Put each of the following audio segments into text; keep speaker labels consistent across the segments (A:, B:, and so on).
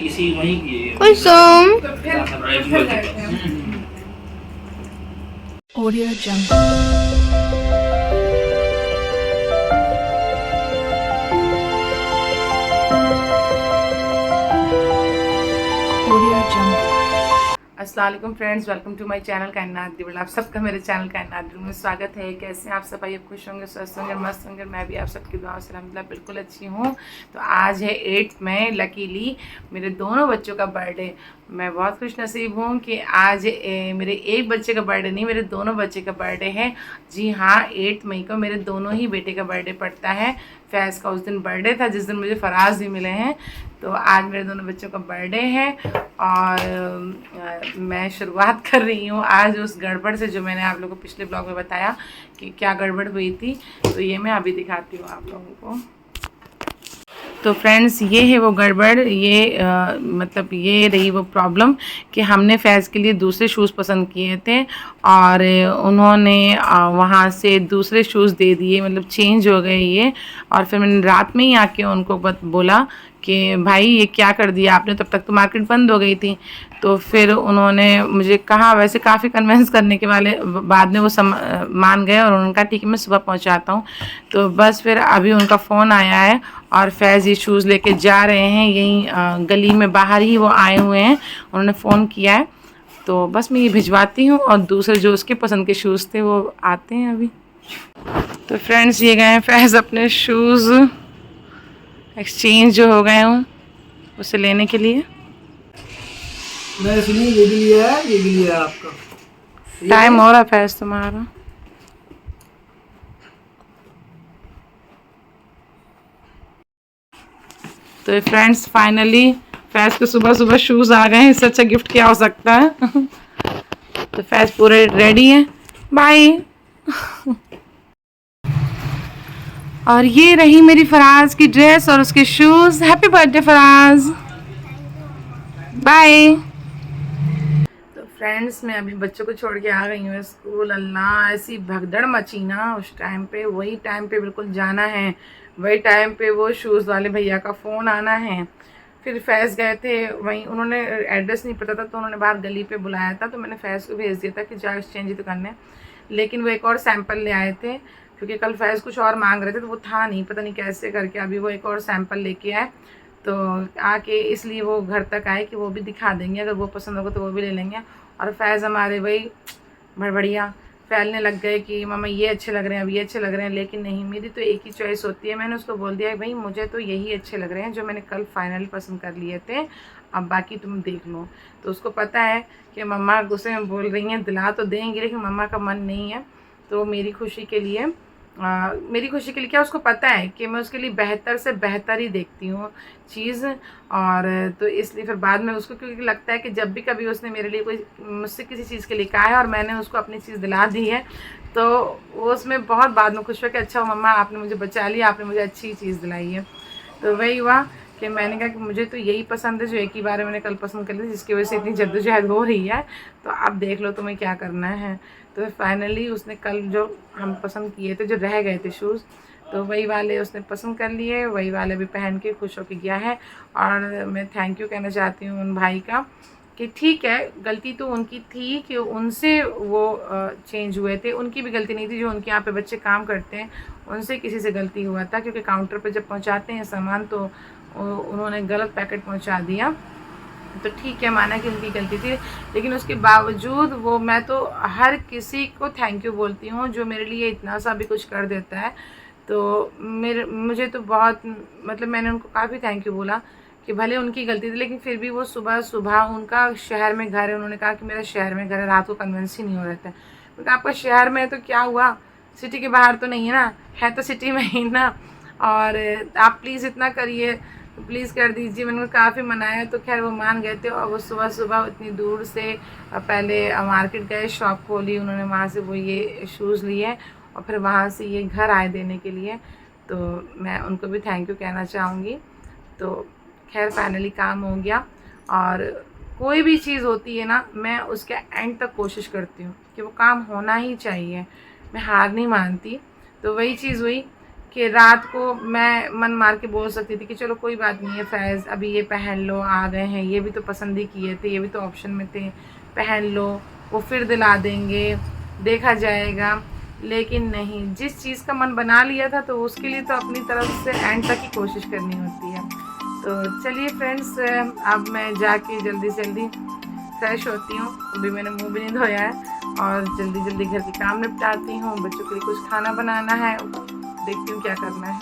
A: इसी वहीं की
B: कुसुम
C: Audio Jungle. Audio Jungle.
D: अस्सलाम वालेकुम friends, welcome to my channel Kainat the world. आप सबका मेरे चैनल कायनात दी वर्ल्ड में स्वागत है। कैसे हैं आप सब? भाई खुश होंगे, स्वस्थ होंगे, मस्त होंगे। मैं भी आप सबकी दुआओं से अल्हम्दुलिल्लाह बिल्कुल अच्छी हूँ। तो आज है 8 मई, लकीली मेरे दोनों बच्चों का बर्थडे। मैं बहुत खुश नसीब हूँ कि आज मेरे एक बच्चे का बर्थडे नहीं, मेरे दोनों बच्चे का बर्थडे है। जी हाँ, 8 मई को मेरे दोनों ही बेटे का बर्थडे पड़ता है। फैज़ का उस दिन बर्थडे था जिस दिन मुझे फराज भी मिले हैं। तो आज मेरे दोनों बच्चों का बर्थडे है और मैं शुरुआत कर रही हूँ आज उस गड़बड़ से जो मैंने आप लोगों को पिछले ब्लॉग में बताया कि क्या गड़बड़ हुई थी। तो ये मैं अभी दिखाती हूँ आप लोगों को। तो फ्रेंड्स, ये है वो गड़बड़, ये मतलब ये रही वो प्रॉब्लम कि हमने फैज़ के लिए दूसरे शूज़ पसंद किए थे और उन्होंने वहाँ से दूसरे शूज़ दे दिए, मतलब चेंज हो गए ये। और फिर मैंने रात में ही आके उनको बोला कि भाई ये क्या कर दिया आपने, तब तक तो मार्केट बंद हो गई थी। तो फिर उन्होंने मुझे कहा, वैसे काफ़ी कन्विंस करने के वाले बाद में वो मान गए और उन्होंने कहा ठीक है मैं सुबह पहुंचाता हूं। तो बस फिर अभी उनका फ़ोन आया है और फैज़ ये शूज़ लेके जा रहे हैं, यहीं गली में बाहर ही वो आए हुए हैं, उन्होंने फ़ोन किया है। तो बस मैं ये भिजवाती हूँ और दूसरे जो उसके पसंद के शूज़ थे वो आते हैं अभी। तो फ्रेंड्स, ये गए हैं फैज़ अपने शूज़ एक्सचेंज जो हो गए हूँ उसे लेने के लिए।
A: मैं सुनिए, ये भी लिया है, ये भी लिया है आपका।
D: टाइम हो रहा फैज़ तुम्हारा। तो फ्रेंड्स, फाइनली फैज़ के सुबह सुबह शूज़ आ गए हैं। इससे अच्छा गिफ्ट क्या हो सकता है। तो फैज़ पूरे रेडी है। बाय। और ये रही मेरी फराज की ड्रेस और उसके shoes. Happy birthday Faraz, bye. तो फ्रेंड्स, मैं अभी बच्चों को छोड़ के आ गई हूँ स्कूल। अल्लाह, ऐसी भगदड़ मची ना उस टाइम पे, वही टाइम पे बिल्कुल जाना है, वही टाइम पे वो शूज़ वाले भैया का फ़ोन आना है। फिर फैज़ गए थे वहीं, उन्होंने एड्रेस नहीं पता था तो उन्होंने बाहर गली पे बुलाया था। तो मैंने फैज़ को भेज दिया था कि जा एक्सचेंज ही तो करने, लेकिन वो एक और सैंपल ले आए थे क्योंकि कल फैज़ कुछ और मांग रहे थे तो वो था नहीं, पता नहीं कैसे करके अभी वो एक और सैंपल लेके आए। तो आके इसलिए वो घर तक आए कि वो भी दिखा देंगे, अगर वो पसंद होगा तो वो भी ले लेंगे। और फैज़ हमारे वही बढ़िया फैलने लग गए कि मामा ये अच्छे लग रहे हैं, अब ये अच्छे लग रहे हैं। लेकिन नहीं, मेरी तो एक ही चॉइस होती है। मैंने उसको बोल दिया भाई मुझे तो यही अच्छे लग रहे हैं जो मैंने कल फाइनल पसंद कर लिए थे, अब बाकी तुम देख लो। तो उसको पता है कि मम्मा गुस्से में बोल रही हैं, दिला तो देंगी लेकिन मम्मा का मन नहीं है। तो मेरी खुशी के लिए क्या, उसको पता है कि मैं उसके लिए बेहतर से बेहतर ही देखती हूँ चीज़। और तो इसलिए फिर बाद में उसको, क्योंकि लगता है कि जब भी कभी उसने मेरे लिए कोई मुझसे किसी चीज़ के लिए कहा है और मैंने उसको अपनी चीज़ दिला दी है तो वो उसमें बहुत बाद में खुश हुआ कि अच्छा मम्मा आपने मुझे बचा लिया, आपने मुझे अच्छी चीज़ दिलाई है। तो वही हुआ कि मैंने कहा कि मुझे तो यही पसंद है जो एक ही बार मैंने कल पसंद कर ली, जिसकी वजह से इतनी जद्दोजहद हो रही है। तो अब देख लो तुम्हें क्या करना है। तो फाइनली उसने कल जो हम पसंद किए थे, जो रह गए थे शूज़, तो वही वाले उसने पसंद कर लिए, वही वाले भी पहन के खुश होकर गया है। और मैं थैंक यू कहना चाहती हूँ उन भाई का कि ठीक है, गलती तो उनकी थी कि उनसे वो चेंज हुए थे, उनकी भी गलती नहीं थी। जो उनके यहाँ पे बच्चे काम करते हैं उनसे किसी से गलती हुआ था, क्योंकि काउंटर पे जब पहुँचाते हैं सामान तो उन्होंने गलत पैकेट पहुँचा दिया। तो ठीक है, माना कि उनकी गलती थी, लेकिन उसके बावजूद वो, मैं तो हर किसी को थैंक यू बोलती हूँ जो मेरे लिए इतना सा भी कुछ कर देता है। तो मुझे तो बहुत, मतलब मैंने उनको काफ़ी थैंक यू बोला कि भले उनकी गलती थी लेकिन फिर भी वो सुबह सुबह, उनका शहर में घर है, उन्होंने कहा कि मेरा शहर में घर है, रात को कन्वेंस ही नहीं हो रहता है। क्योंकि आपका शहर में है तो क्या हुआ, सिटी के बाहर तो नहीं है ना, है तो सिटी में ही ना। और आप प्लीज़ इतना करिए, प्लीज़ कर दीजिए। मैंने उनको काफ़ी मनाया तो खैर वो मान गए थे। और वो सुबह सुबह इतनी दूर से पहले मार्केट गए, शॉप खोली उन्होंने, वहाँ से वो ये शूज़ लिए और फिर वहाँ से ये घर आए देने के लिए। तो मैं उनको भी थैंक यू कहना चाहूँगी। तो खैर फाइनली काम हो गया। और कोई भी चीज़ होती है ना, मैं उसके एंड तक कोशिश करती हूँ कि वो काम होना ही चाहिए, मैं हार नहीं मानती। तो वही चीज़ हुई कि रात को मैं मन मार के बोल सकती थी कि चलो कोई बात नहीं है फैज़, अभी ये पहन लो, आ गए हैं, ये भी तो पसंद ही किए थे, ये भी तो ऑप्शन में थे, पहन लो, वो फिर दिला देंगे, देखा जाएगा। लेकिन नहीं, जिस चीज़ का मन बना लिया था तो उसके लिए तो अपनी तरफ से एंड तक ही कोशिश करनी होती है। तो चलिए फ्रेंड्स, अब मैं जाके जल्दी से जल्दी फ्रेश होती हूँ। अभी मैंने मुंह भी नहीं धोया है और जल्दी जल्दी घर के काम निपटाती हूँ। बच्चों के लिए कुछ खाना बनाना है, देखती हूँ क्या करना है।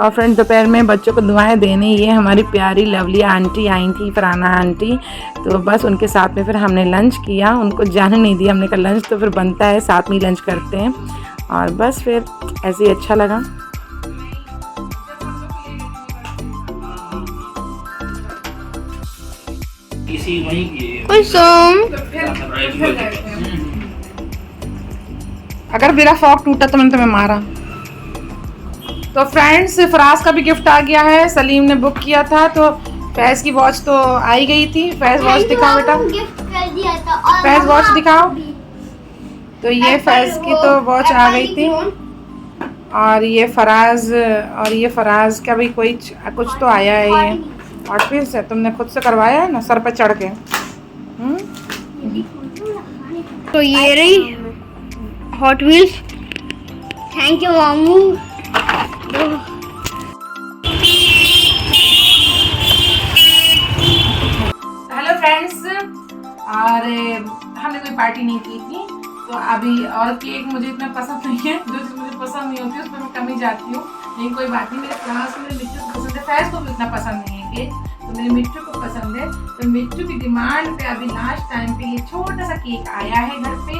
D: और फ्रेंड, दोपहर में बच्चों को दुआएं देने ये हमारी प्यारी लवली आंटी आई थी, फरहाना आंटी। तो बस उनके साथ में फिर हमने लंच किया, उनको जाने नहीं दिया। हमने कहा लंच तो फिर बनता है, साथ में ही लंच करते हैं। और बस फिर ऐसे ही अच्छा लगा। अगर मेरा फॉक टूटा तो मैंने तुम्हें मारा। तो फ्रेंड्स, फराज का भी गिफ्ट आ गया है, सलीम ने बुक किया था। तो फैज़ की वॉच तो आई गई थी। फैज़ वॉच दिखाओ बेटा, फैज़ वॉच दिखाओ। तो ये फैज़ की तो वॉच आ गई थी। और ये फराज का भी कुछ तो आया है। ये आउटफिट से तुमने खुद से करवाया है ना, सर पे चढ़ के।
B: तो ये रही हॉट व्हील्स। थैंक यू मामू।
D: हेलो फ्रेंड्स, और हमने कोई पार्टी नहीं की थी। तो अभी और केक मुझे इतना पसंद नहीं है, जो चीज़ मुझे पसंद नहीं होती उस पर मैं कम ही जाती हूँ। लेकिन कोई बात नहीं, मेरे क्लास में मिट्टू को पसंद है, फैज़ को भी इतना पसंद नहीं है केक, तो मेरे मिट्टू को पसंद है। तो मिट्टू की डिमांड पे अभी लास्ट टाइम पे ये छोटा सा केक आया है घर पे,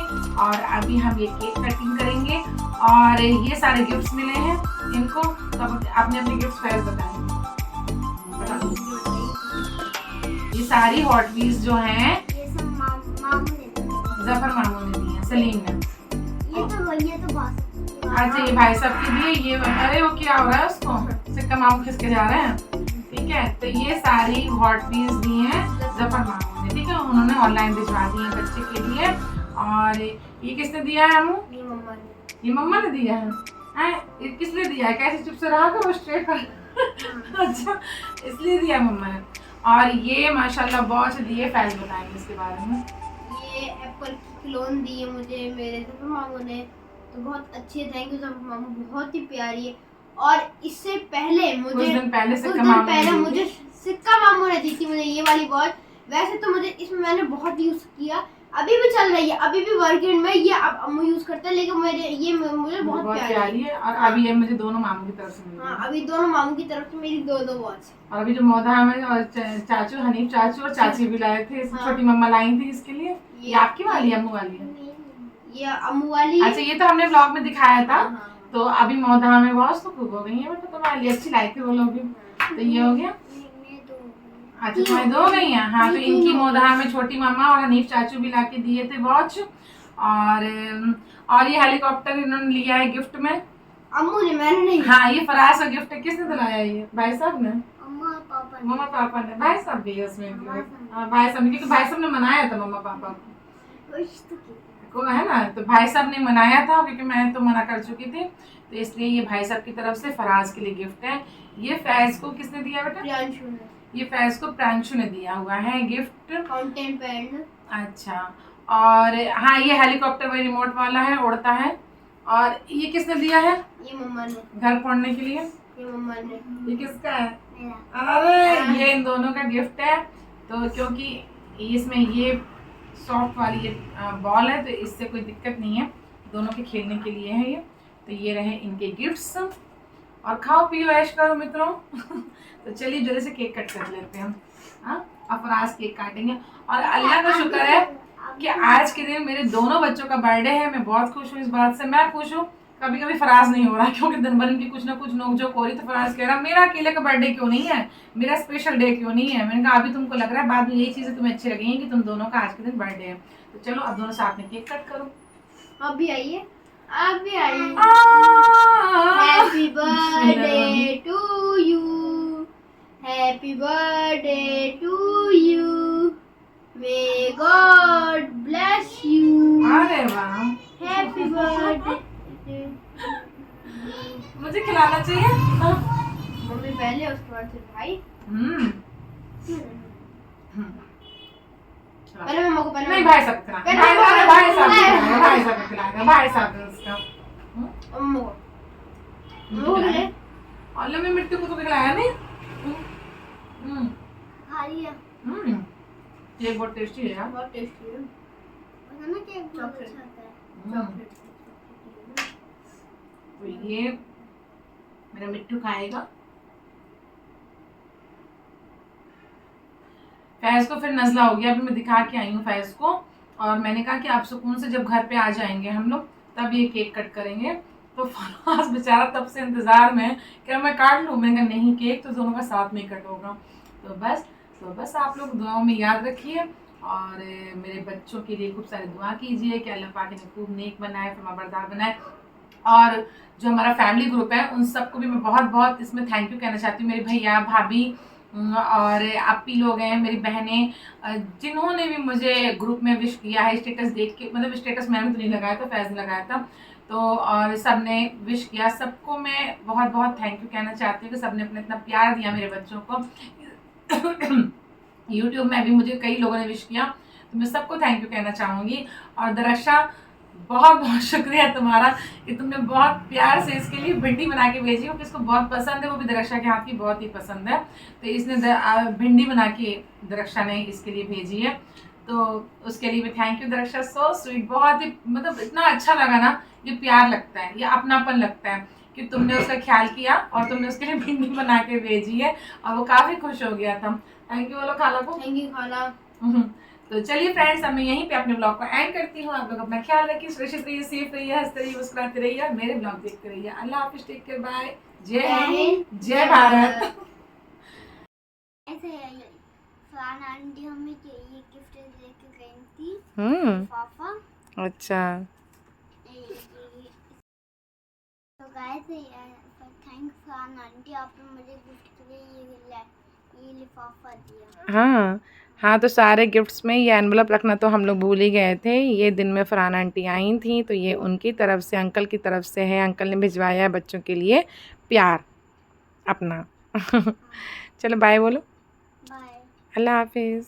D: और अभी हम ये केक कटिंग करेंगे। और ये सारे गिफ्ट्स मिले हैं इनको। तो अपने अपने गिफ्ट्स फैज़ बताएंगे। ये सारी हॉट व्हील्स जो हैं
B: ये सब मामू ने
D: जफर मामू ने दी है, सलीम ने।
B: ये तो बात।
D: अच्छा, ये भाई साहब के लिए ये, अरे वो क्या हो रहा है, उसको सिक्का मामू खिसके जा रहे हैं। ठीक है, तो ये सारी हॉट व्हील्स दी हैं जफर मामू ने। ठीक है, उन्होंने ऑनलाइन भिजवा दी है बच्चे के लिए। और ये किसने दिया है अम्मू? ये मम्मा ने दिया है। ये किसने दिया है? कैसे चुप से रहा कर, वो स्ट्रेट कर। अच्छा, इसलिए दिया मम्मा ने। और ये माशाल्लाह वॉच दी है, फैज़ बताएंगे इसके बारे में।
B: ये एप्पल की क्लोन दी है मुझे मेरे जफर मामू ने, तो बहुत अच्छी है। थैंक यू जफर मामू, बहुत ही प्यारी है। और इससे पहले मुझे
D: कुछ दिन पहले
B: मुझे सिक्का मामू ने दी थी मुझे ये वाली वॉच। वैसे तो मुझे इसमें मैंने बहुत यूज किया, अभी भी चल रही है, अभी भी वर्किंग में ये अब अम्मू यूज करते हैं। लेकिन मुझे बहुत प्यारी है।
D: और अभी ये मुझे दोनों मामू की तरफ से मिली।
B: हाँ, अभी दोनों मामू की तरफ से मेरी दो वॉच।
D: और अभी जो मौदा में और चाचू हनीफ चाचू और चाची भी लाए थे।
B: हाँ।
D: छोटी मम्मा लाई थी इसके लिए। ये आपकी वाली है, अम्मू वाली है?
B: ये अम्मू वाली।
D: अच्छा, ये तो हमने ब्लॉग में दिखाया था।
B: हाँ।
D: तो अभी मौदा में वॉच तो खूब हो गई है बेटा, तुम्हारे लिए अच्छी लाई थी वो लोग भी। तो ये हो गया। अच्छा, तुम्हारी दो गई हैं। हाँ, तो इनकी मोदहा में छोटी मामा और हनीफ चाचू भी लाके दिए थे वॉच। और ये हेलीकॉप्टर इन्होंने लिया है गिफ्ट में,
B: अम्मू ने, मैंने नहीं।
D: हाँ, ये फराज का गिफ्ट है। किसने दिलाया ये? भाई साहब ने,
B: मम्मा पापा ने।
D: मम्मा पापा ने। भाई साहब भी है उसमें। हाँ, भाई साहब ने, क्योंकि भाई साहब ने मनाया था मम्मा पापा को, है ना। तो भाई साहब ने मनाया था, क्योंकि मैं तो मना कर चुकी थी। तो इसलिए ये भाई साहब की तरफ से फराज के लिए गिफ्ट है। ये फैज़ को किसने दिया बेटा?
B: प्रियांशु ने।
D: ये फैज़ को प्रांशु ने दिया हुआ है गिफ्ट।
B: Fountain pen.
D: अच्छा, और हाँ, ये हेलीकॉप्टर में रिमोट वाला है, उड़ता है। और ये किसने दिया है?
B: ये मम्मा ने।
D: घर फोड़ने के लिए।
B: ये मम्मा ने।
D: ये किसका है?
B: मेरा।
D: अरे ये इन दोनों का गिफ्ट है। तो क्योंकि इसमें ये सॉफ्ट वाली ये बॉल है, तो इससे कोई दिक्कत नहीं है, दोनों के खेलने के लिए है ये। तो ये रहे इनके गिफ्ट्स। और खाओ पियो ऐश करो मित्रों। तो चलिए जल्दी से केक कट कर लेते हैं। हाँ, फराज केक काटेंगे। और अल्लाह का शुक्र है कि आज के दिन मेरे दोनों बच्चों का बर्थडे है। मैं बहुत खुश हूँ इस बात से। मैं खुश हूँ, कभी कभी फराज नहीं हो रहा, क्योंकि दिन भर इनकी कुछ ना कुछ नोकझोंक हो रही। तो फराज कह रहा मेरा अकेले का बर्थडे क्यों नहीं है, मेरा स्पेशल डे क्यों नहीं है। मैंने कहा अभी तुमको लग रहा है, बाद में यही चीज़ें तुम्हें अच्छी लगेंगी कि तुम दोनों का आज के दिन बर्थडे है। तो चलो अब दोनों साथ में केक कट करो।
B: आप भी आइए, आप भी आइए। Happy birthday to you, happy birthday to you, may God bless you.
D: अरे वाह,
B: हैप्पी बर्थडे
D: मुझे खिलाना चाहिए।
B: मम्मी पहले, उसके बाद फिर भाई। पहले मम्मा को, पहले
D: नहीं भाई साहब खिलाएगा, भाई साहब खिलाएगा, भाई साहब उसका
B: मम्मा को, मम्मा को ले।
D: और मैं मिट्टी को तो खिलाया नहीं।
B: खा लिया।
D: ये बहुत टेस्टी है यार।
B: बहुत टेस्टी है। पता ना क्या बहुत अच्छा आता है। चॉकलेट।
D: तो ये मेरा मिट्टू खाएगा। फैज को फिर नजला हो गया, अभी मैं दिखा के आई हूँ फैज को, और मैंने कहा कि आप सुकून से जब घर पे आ जाएंगे हम लोग तब ये केक कट करेंगे। तो फराज बेचारा तब से इंतजार में कि मैं काट लूँ, मैंने कहा नहीं, केक तो दोनों का साथ में कट होगा। तो बस आप लोग दुआओं में याद रखिए, और मेरे बच्चों के लिए खूब सारी दुआ कीजिए कि अल्लाह पाक इन्हें खूब नेक बनाए, फरमाबरदार बनाए। और जो हमारा फैमिली ग्रुप है उन सबको भी मैं बहुत बहुत इसमें थैंक यू कहना चाहती हूँ। मेरे भैया, भाभी और आपी लोग हैं, मेरी बहनें, जिन्होंने भी मुझे ग्रुप में विश किया है, स्टेटस देख के, मतलब स्टेटस मैंने तो नहीं लगाया था, फैज ने लगाया था, तो और सब ने विश किया, सबको मैं बहुत बहुत थैंक यू कहना चाहती हूँ कि सब ने अपना इतना प्यार दिया मेरे बच्चों को। यूट्यूब में भी मुझे कई लोगों ने विश किया, तो मैं सबको थैंक यू कहना चाहूँगी। और दरक्षा, बहुत बहुत शुक्रिया तुम्हारा कि तुमने बहुत प्यार से इसके लिए भिंडी बना के भेजी हो, कि इसको बहुत पसंद है, वो भी दरक्षा के हाथ की बहुत ही पसंद है। तो इसने भिंडी बना के दरक्षा ने इसके लिए भेजी है, तो उसके लिए भी थैंक यू दरक्षा। सो स्वीट, बहुत ही मतलब इतना अच्छा लगा ना, ये प्यार लगता है, ये अपनापन लगता है कि तुमने उसका ख्याल किया और तुमने उसके लिए भिंडी बना के भेजी है, और वो काफ़ी खुश हो गया था। थैंक यू बोलो खाला को।
B: थैंक यू खाला।
D: तो चलिए फ्रेंड्स, अब मैं यहीं पे अपने ब्लॉग को एंड करती हूँ। आप लोग अपना ख्याल रखिए, सुरक्षित रहिए, सेफ रहिए, हंसते रहिए, मुस्कुराते रहिए, और मेरे ब्लॉग देखते रहिए। अल्लाह हाफिज, टेक केयर, बाय, जय हिंद, जय भारत।
E: ऐसे फरहान आंटी हमें ये गिफ्ट लेके गई थी, पापा।
D: अच्छा,
E: तो गाइस थैंक फरहान आंटी, आपने मुझे गिफ्ट के लिए ये लिफाफा दिया।
D: हाँ, तो सारे गिफ्ट्स में ये एनवलप रखना तो हम लोग भूल ही गए थे। ये दिन में फरहान आंटी आई थी, तो ये उनकी तरफ से, अंकल की तरफ से है, अंकल ने भिजवाया है बच्चों के लिए प्यार अपना। चलो बाय बोलो,
E: बाय,
D: अल्लाह हाफिज़।